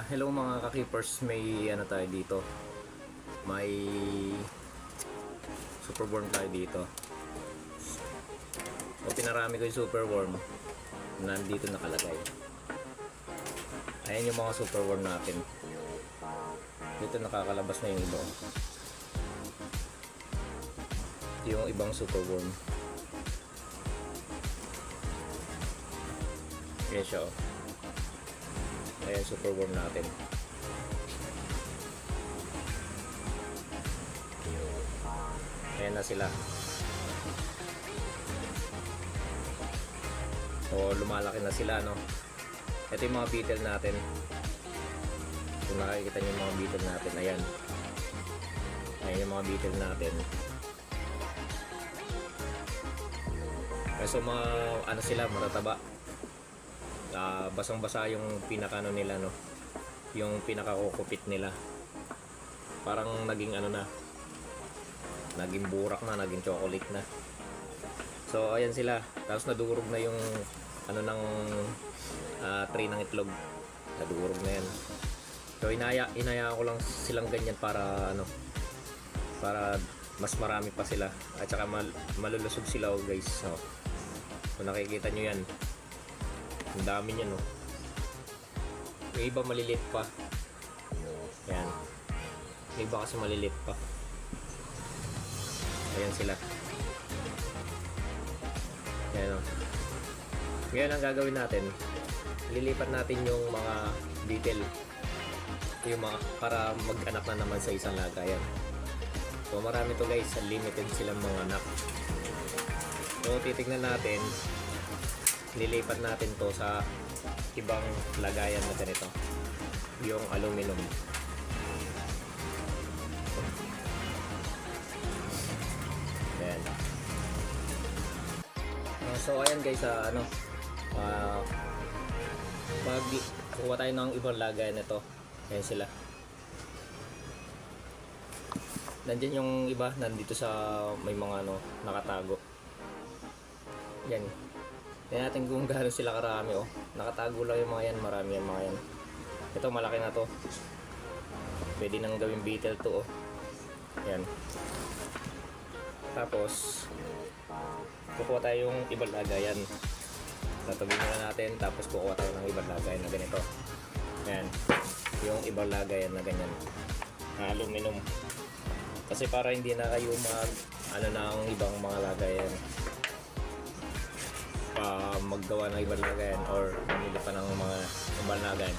Hello mga ka-keepers, may ano tayo dito. May superworm tayo dito. So pinarami ko yung superworm. Nandito nakalagay. Ayan yung mga superworm natin. Dito nakakalabas na yung iba. Yung ibang superworm. Ayan siya oh. Ayan superworm natin. Ayan na sila. So lumalaki na sila, no. Ito yung mga beetle natin. Kung nakikita nyo yung mga beetle natin, ayan. Ayan yung mga beetle natin. So mga ano sila, matataba. Basang-basa yung pinakano nila, no, yung pinakakukupit nila, parang naging ano na, naging burak na, naging chocolate na. So ayan sila, tapos nadurog na yung ano ng tray ng itlog, nadurog na yan. So inaya ko lang silang ganyan para ano, para mas marami pa sila at saka malulusog sila, oh guys. So kung nakikita nyo yan, ang dami niya, no. Yung iba maliliit pa. Ayan. Yung iba kasi maliliit pa. Ayan sila. Ayan, no. Ngayon ang gagawin natin, lilipat natin yung mga beetle. Yung mga, para mag-anak na naman sa isang lagayan. So marami to guys, limited silang mga anak. So titignan natin, lilipat natin to sa ibang lagayan na ganito, yung aluminum. Ayan. So ayan guys, pag kuha tayo ng ibang lagayan nito, ayan sila. Nandyan yung iba, nandito sa may mga ano, nakatago. Yan. Tignan natin kung gaano sila karami, oh. Nakatago lang yung mga yan, marami yan mga yan. Ito malaki na to. Pwede nang gawing beetle to, oh. Yan. Tapos kukuha tayo yung ibang lagayan. Tatagin na natin, tapos kukuha tayo ng ibang lagayan na ganito. Yan. Yung ibang lagayan na ganyan. Na aluminum. Kasi para hindi na kayo ano na ang ibang mga lagayan. Maggawa ng ibang lagayan or mamili pa ng mga ibang lagayan.